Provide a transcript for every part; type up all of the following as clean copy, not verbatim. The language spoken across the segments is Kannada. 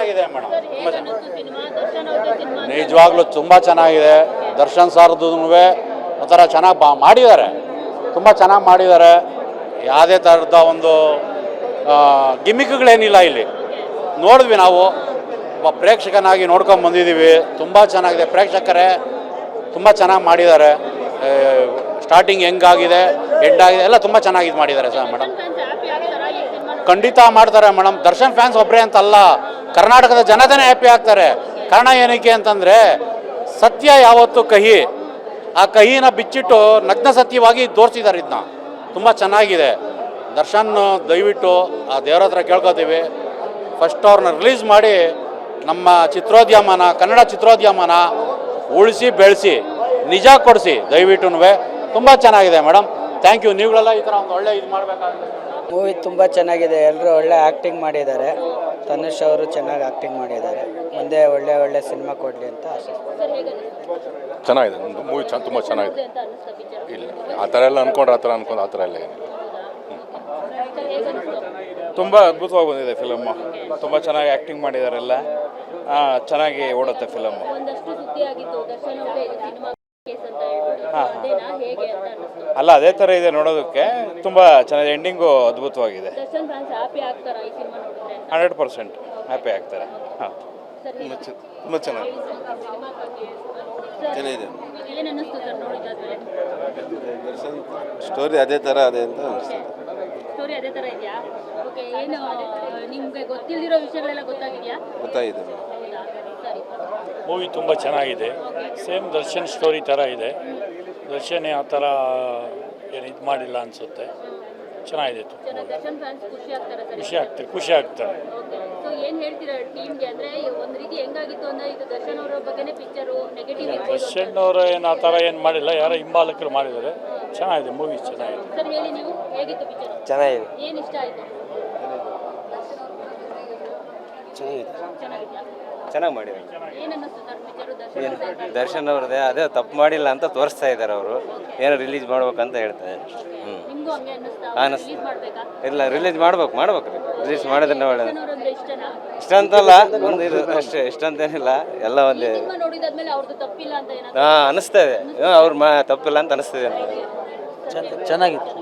ಚೆನ್ನಾಗಿದೆ ಮೇಡಮ್, ನಿಜವಾಗ್ಲೂ ತುಂಬ ಚೆನ್ನಾಗಿದೆ. ದರ್ಶನ್ ಸರ್ದು ಒಂಥರ ಚೆನ್ನಾಗಿ ಮಾಡಿದ್ದಾರೆ, ತುಂಬ ಚೆನ್ನಾಗಿ ಮಾಡಿದ್ದಾರೆ. ಯಾವುದೇ ಥರದ ಒಂದು ಗಿಮಿಕ್ಗಳೇನಿಲ್ಲ ಇಲ್ಲಿ. ನೋಡಿದ್ವಿ ನಾವು, ಒಬ್ಬ ಪ್ರೇಕ್ಷಕನಾಗಿ ನೋಡ್ಕೊಂಡು ಬಂದಿದ್ದೀವಿ. ತುಂಬ ಚೆನ್ನಾಗಿದೆ, ಪ್ರೇಕ್ಷಕರೇ ತುಂಬ ಚೆನ್ನಾಗಿ ಮಾಡಿದ್ದಾರೆ. ಸ್ಟಾರ್ಟಿಂಗ್ ಹೆಂಗಾಗಿದೆ ಎಂಡ್ ಆಗಿದೆ ಎಲ್ಲ ತುಂಬ ಚೆನ್ನಾಗಿ ಮಾಡಿದ್ದಾರೆ ಸರ್ ಮೇಡಮ್. ಖಂಡಿತ ಮಾಡ್ತಾರೆ ಮೇಡಮ್. ದರ್ಶನ್ ಫ್ಯಾನ್ಸ್ ಒಬ್ಬರೇ ಅಂತಲ್ಲ, ಕರ್ನಾಟಕದ ಜನತೆನೇ ಹ್ಯಾಪಿ ಆಗ್ತಾರೆ. ಕಾರಣ ಏನಕ್ಕೆ ಅಂತಂದರೆ, ಸತ್ಯ ಯಾವತ್ತೂ ಕಹಿ, ಆ ಕಹಿನ ಬಿಚ್ಚಿಟ್ಟು ನಗ್ನ ಸತ್ಯವಾಗಿ ತೋರಿಸಿದ್ದಾರೆ. ಇದನ್ನ ತುಂಬ ಚೆನ್ನಾಗಿದೆ. ದರ್ಶನ್ ದಯವಿಟ್ಟು ಆ ದೇವರ ಹತ್ರ ಕೇಳ್ಕೊತೀವಿ, ಫಸ್ಟ್ ಅವ್ರನ್ನ ರಿಲೀಸ್ ಮಾಡಿ ನಮ್ಮ ಚಿತ್ರೋದ್ಯಮನ, ಕನ್ನಡ ಚಿತ್ರೋದ್ಯಮನ ಉಳಿಸಿ ಬೆಳೆಸಿ ನಿಜ ಕೊಡಿಸಿ ದಯವಿಟ್ಟು. ತುಂಬ ಚೆನ್ನಾಗಿದೆ ಮೇಡಮ್, ಥ್ಯಾಂಕ್ ಯು. ನೀವುಗಳೆಲ್ಲ ಈ ಥರ ಒಂದು ಒಳ್ಳೆ ಇದು ಮಾಡಬೇಕಾಗುತ್ತೆ. ಮೂವಿ ತುಂಬ ಚೆನ್ನಾಗಿದೆ, ಎಲ್ಲರೂ ಒಳ್ಳೆ ಆ್ಯಕ್ಟಿಂಗ್ ಮಾಡಿದ್ದಾರೆ. ತನುಷ್ ಅವರು ಚೆನ್ನಾಗಿ ಆ್ಯಕ್ಟಿಂಗ್ ಮಾಡಿದ್ದಾರೆ. ಮುಂದೆ ಒಳ್ಳೆ ಸಿನಿಮಾ ಕೊಡಲಿ ಅಂತ ಆಸೆ. ಚೆನ್ನಾಗಿದೆ ಮೂವಿ, ತುಂಬ ಚೆನ್ನಾಗಿದೆ. ಇಲ್ಲ ಆ ಥರ ಎಲ್ಲ ಅಂದ್ಕೊಂಡ್ರೆ ಆ ಥರ ಎಲ್ಲ ಏನಿಲ್ಲ. ತುಂಬ ಅದ್ಭುತವಾಗಿ ಬಂದಿದೆ ಫಿಲಮ್ಮು. ತುಂಬ ಚೆನ್ನಾಗಿ ಆ್ಯಕ್ಟಿಂಗ್ ಮಾಡಿದ್ದಾರೆ ಎಲ್ಲ, ಚೆನ್ನಾಗಿ ಓಡುತ್ತೆ ಫಿಲಮ್ಮು. ಅಲ್ಲ ಅದೇ ಥರ ಇದೆ ನೋಡೋದಕ್ಕೆ, ತುಂಬ ಚೆನ್ನಾಗಿದೆ. ಎಂಡಿಂಗು ಅದ್ಭುತವಾಗಿದೆ. 100% ಹ್ಯಾಪಿ ಆಗ್ತಾರೆ. ಹಾಂ, ತುಂಬ ಚೆನ್ನಾಗಿದೆ. ಸ್ಟೋರಿ ಅದೇ ಥರ ಅದೇ ಅಂತ ಅನಿಸ್ತದೆ. ಗೊತ್ತಾಗಿದೆ. ಮೂವಿ ತುಂಬ ಚೆನ್ನಾಗಿದೆ. ಸೇಮ್ ದರ್ಶನ್ ಸ್ಟೋರಿ ಥರ ಇದೆ. ದರ್ಶನ್ ಆ ಥರ ಏನು ಇದು ಮಾಡಿಲ್ಲ ಅನಿಸುತ್ತೆ. ಚೆನ್ನಾಗಿದೆ, ಖುಷಿ ಆಗ್ತಾರೆ. ದರ್ಶನ್ ಅವರು ಏನು ಆ ಥರ ಏನು ಮಾಡಿಲ್ಲ, ಯಾರೋ ಹಿಂಬಾಲಕರು ಮಾಡಿದ್ದಾರೆ. ಚೆನ್ನಾಗಿದೆ ಮೂವಿ, ಚೆನ್ನಾಗಿದೆ. ಚೆನ್ನಾಗಿ ಮಾಡಿದ್ದಾರೆ. ದರ್ಶನ್ ಅವ್ರದ್ದೇ ಅದೇ ತಪ್ಪು ಮಾಡಿಲ್ಲ ಅಂತ ತೋರಿಸ್ತಾ ಇದ್ದಾರೆ ಅವರು. ಏನೋ ರಿಲೀಸ್ ಮಾಡ್ಬೇಕಂತ ಹೇಳ್ತಾರೆ. ಇಲ್ಲ, ರಿಲೀಸ್ ಮಾಡ್ಬೇಕು ರೀ. ರಿಲೀಸ್ ಮಾಡಿದ್ರೆ ಒಳ್ಳೆಯದು. ಇಷ್ಟ ಅಂತಲ್ಲ, ಒಂದು ಇದು ಅಷ್ಟೇ, ಇಷ್ಟ ಅಂತೇನಿಲ್ಲ, ಎಲ್ಲ ಒಂದೇ. ಹಾಂ, ಅನಿಸ್ತಾ ಇದೆ ಅವ್ರು ತಪ್ಪಿಲ್ಲ ಅಂತ ಅನಿಸ್ತಿದೆ. ಚೆನ್ನಾಗಿತ್ತು.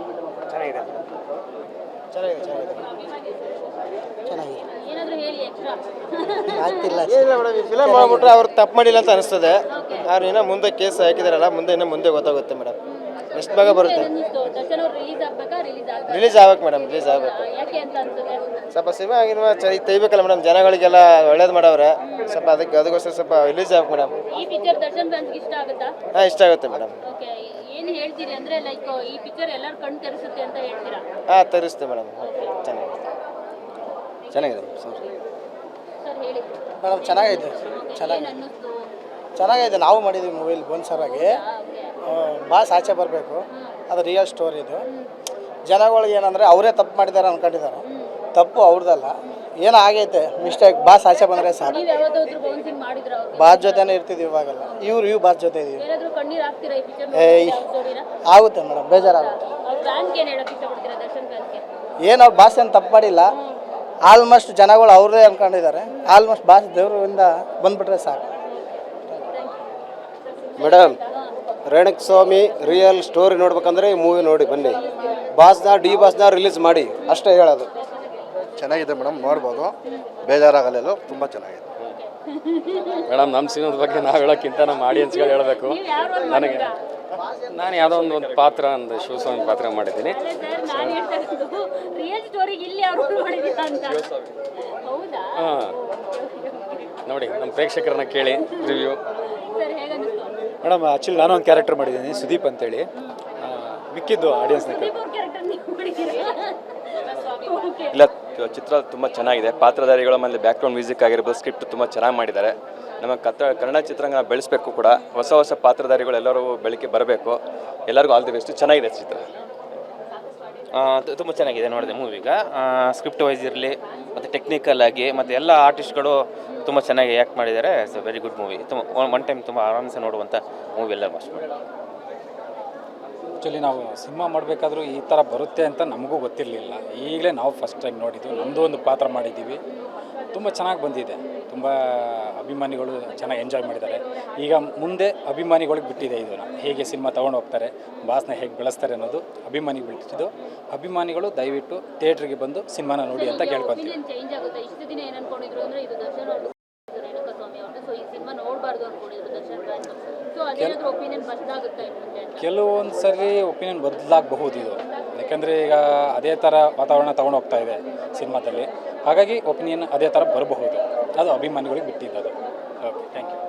ಫಿಲಮ್ ಮಾಡ್ಬಿಟ್ರೆ ಅವ್ರು ತಪ್ಪು ಮಾಡಿಲ್ಲ ಅಂತ ಅನಿಸ್ತದೆ. ಅವ್ರು ಇನ್ನೂ ಮುಂದೆ ಕೇಸ್ ಹಾಕಿದಾರಲ್ಲ, ಮುಂದೆ ಗೊತ್ತಾಗುತ್ತೆ ಮೇಡಮ್. ನೆಕ್ಸ್ಟ್ ಭಾಗ ಬರುತ್ತೆ. ರಿಲೀಸ್ ಆಗ್ಬೇಕು ಮೇಡಮ್, ರಿಲೀಸ್ ಆಗಬೇಕು. ಸ್ವಲ್ಪ ಸಿನಿಮಾ ಆಗಿರುವ ತೆಗಿಬೇಕಲ್ಲ ಮೇಡಮ್, ಜನಗಳಿಗೆಲ್ಲ ಒಳ್ಳೇದು ಮಾಡವ್ರೆ. ಸ್ವಲ್ಪ ಅದಕ್ಕೋಸ್ಕರ ಸ್ವಲ್ಪ ರಿಲೀಸ್ ಆಗ್ಬೇಕು ಮೇಡಮ್. ಹಾಂ, ಇಷ್ಟ ಆಗುತ್ತೆ ಮೇಡಮ್. ಹಾಂ, ತರಿಸುತ್ತೆ ಮೇಡಮ್. ಚೆನ್ನಾಗಿದೆ ಮೇಡಮ್, ಚೆನ್ನಾಗಿದೆ. ನಾವು ಮಾಡಿದ್ದೀವಿ ಮೂವಿಲಿ ಬೋನ್ಸರಾಗಿ. ಬಾಸ್ ಆಚೆ ಬರಬೇಕು, ಅದು ರಿಯಲ್ ಸ್ಟೋರಿ. ಇದು ಜನಗಳಿಗೆ ಏನಂದರೆ ಅವರೇ ತಪ್ಪು ಮಾಡಿದ್ದಾರೆ ಅಂದ್ಕೊಂಡಿದ್ದಾರೆ. ತಪ್ಪು ಅವ್ರದ್ದಲ್ಲ, ಏನೋ ಆಗೈತೆ ಮಿಸ್ಟೇಕ್. ಬಾಸ್ ಆಚೆ ಬಂದರೆ ಸಾಕು. ಬಾಸ್ ಜೊತೆನೇ ಇರ್ತಿದ್ವಿ, ಇವಾಗಲ್ಲ ಇವ್ರು ಬಾಸ್ ಜೊತೆ ಇದೀವಿ. ಆಗುತ್ತೆ ಮೇಡಮ್, ಬೇಜಾರಾಗುತ್ತೆ. ಏನು ಅವ್ರು ಬಾಸ್ ಏನು ತಪ್ಪು ಮಾಡಿಲ್ಲ. ಆಲ್ಮೋಸ್ಟ್ ಜನಗಳು ಅವ್ರದೇ ಅಂದ್ಕೊಂಡಿದ್ದಾರೆ. ಆಲ್ಮೋಸ್ಟ್ ಬಾಸ್ ದೇವರಿಂದ ಬಂದ್ಬಿಟ್ರೆ ಸಾಕು. ಮೇಡಮ್, ರೇಣುಕ ಸ್ವಾಮಿ ರಿಯಲ್ ಸ್ಟೋರಿ ನೋಡ್ಬೇಕಂದ್ರೆ ಈ ಮೂವಿ ನೋಡಿ ಬನ್ನಿ. ಬಾಸ್ನ ರಿಲೀಸ್ ಮಾಡಿ ಅಷ್ಟೇ ಹೇಳೋದು. ಚೆನ್ನಾಗಿದೆ ಮೇಡಮ್, ನೋಡ್ಬೋದು, ಬೇಜಾರಾಗಲ್ಲ. ತುಂಬ ಚೆನ್ನಾಗಿದೆ ಮೇಡಮ್. ನಮ್ಮ ಸಿನಿಮಾದ ಬಗ್ಗೆ ನಾವು ಹೇಳೋಕ್ಕಿಂತ ನಮ್ಮ ಆಡಿಯನ್ಸ್ಗಳು ಹೇಳಬೇಕು. ನಾನು ಯಾವುದೋ ಒಂದು ಪಾತ್ರ, ಒಂದು ಶಿವಸ್ವಾಮಿ ಪಾತ್ರ ಮಾಡಿದ್ದೀನಿ. ಹಾಂ, ನೋಡಿ ನಮ್ಮ ಪ್ರೇಕ್ಷಕರನ್ನ ಕೇಳಿ ರಿವ್ಯೂ. ಮೇಡಮ್, ಆ್ಯಕ್ಚುಲಿ ನಾನು ಒಂದು ಕ್ಯಾರೆಕ್ಟರ್ ಮಾಡಿದ್ದೀನಿ, ಸುದೀಪ್ ಅಂತೇಳಿ. ಮಿಕ್ಕಿದ್ದು ಆಡಿಯನ್ಸ್ನ ಇಲ್ಲ, ಚಿತ್ರ ತುಂಬ ಚೆನ್ನಾಗಿದೆ. ಪಾತ್ರಧಾರಿಗಳ ಮೇಲೆ ಬ್ಯಾಕ್ಗ್ರೌಂಡ್ ಮ್ಯೂಸಿಕ್ ಆಗಿರ್ಬೋದು, ಸ್ಕ್ರಿಪ್ಟ್ ತುಂಬ ಚೆನ್ನಾಗಿ ಮಾಡಿದ್ದಾರೆ. ನಮ್ಮ ಕನ್ನಡ ಚಿತ್ರರಂಗನ ಬೆಳೆಸಬೇಕು ಕೂಡ. ಹೊಸ ಪಾತ್ರಧಾರಿಗಳು ಎಲ್ಲರೂ ಬೆಳಕಿಗೆ ಬರಬೇಕು. ಎಲ್ಲರಿಗೂ ಆಲ್ ದಿ ಬೆಸ್ಟ್. ಚೆನ್ನಾಗಿದೆ ಚಿತ್ರ, ತುಂಬ ಚೆನ್ನಾಗಿದೆ. ನೋಡಿದೆ ಮೂವಿಗ ಸ್ಕ್ರಿಪ್ಟ್ ವೈಸ್ ಇರಲಿ, ಮತ್ತು ಟೆಕ್ನಿಕಲ್ ಆಗಿ, ಮತ್ತು ಎಲ್ಲ ಆರ್ಟಿಸ್ಟ್ಗಳು ತುಂಬ ಚೆನ್ನಾಗಿ ಆ್ಯಕ್ಟ್ ಮಾಡಿದ್ದಾರೆ. It's a very good movie. ತುಂಬ ಒನ್ ಟೈಮ್ ತುಂಬ ಆರಾಮ್ಸೆ ನೋಡುವಂಥ ಮೂವಿ. ಎಲ್ಲ ಮಸ್ಟ್ ಮಾಡಿ. ಆ್ಯಕ್ಚುಲಿ ನಾವು ಸಿನಿಮಾ ಮಾಡಬೇಕಾದ್ರೂ ಈ ಥರ ಬರುತ್ತೆ ಅಂತ ನಮಗೂ ಗೊತ್ತಿರಲಿಲ್ಲ. ಈಗಲೇ ನಾವು ಫಸ್ಟ್ ಟೈಮ್ ನೋಡಿದ್ದು. ನಮ್ಮದು ಒಂದು ಪಾತ್ರ ಮಾಡಿದ್ದೀವಿ, ತುಂಬ ಚೆನ್ನಾಗಿ ಬಂದಿದೆ. ತುಂಬ ಅಭಿಮಾನಿಗಳು ಚೆನ್ನಾಗಿ ಎಂಜಾಯ್ ಮಾಡಿದ್ದಾರೆ. ಈಗ ಮುಂದೆ ಅಭಿಮಾನಿಗಳಿಗೆ ಬಿಟ್ಟಿದೆ ಇದನ್ನು, ಹೇಗೆ ಸಿನಿಮಾ ತೊಗೊಂಡು ಹೋಗ್ತಾರೆ, ಬಾಸ್ನ ಹೇಗೆ ಬೆಳೆಸ್ತಾರೆ ಅನ್ನೋದು ಅಭಿಮಾನಿಗೆ ಬಿಟ್ಟಿದ್ದು. ಅಭಿಮಾನಿಗಳು ದಯವಿಟ್ಟು ಥಿಯೇಟ್ರಿಗೆ ಬಂದು ಸಿನಿಮಾನ ನೋಡಿ ಅಂತ ಕೇಳ್ಕೊತೀವಿ. ಚೇಂಜ್ ಆಗುತ್ತೆ. ಇಷ್ಟು ದಿನ ಏನು ಅನ್ಕೊಂಡಿದ್ರು ಅಂದರೆ ಇದು ದರ್ಶನ್ ಅವ್ರದ್ದು ರೇಣುಕಾಸ್ವಾಮಿ ಅವ್ರದ್ದು, ಸೊ ಈ ಸಿನಿಮಾ ನೋಡಬಾರ್ದು ಅಂದ್ಕೊಂಡಿದ್ರು ದರ್ಶನ್ ಫ್ಯಾನ್ಸ್. ಸೊ ಅದೇನಾದರೂ ಒಪಿನಿಯನ್ ಬದಲಾಗುತ್ತಾ ಇನ್ನು ಮುಂದೆ ಅಂತ? ಕೆಲವೊಂದು ಸರಿ ಒಪಿನಿಯನ್ ಬದಲಾಗಬಹುದು ಇದು, ಯಾಕಂದರೆ ಈಗ ಅದೇ ಥರ ವಾತಾವರಣ ತೊಗೊಂಡು ಹೋಗ್ತಾ ಇದೆ ಸಿನಿಮಾದಲ್ಲಿ. ಹಾಗಾಗಿ ಒಪಿನಿಯನ್ ಅದೇ ಥರ ಬರಬಹುದು. ಅದು ಅಭಿಮಾನಿಗಳಿಗೆ ಬಿಟ್ಟಿದ್ದು. Okay, thank you.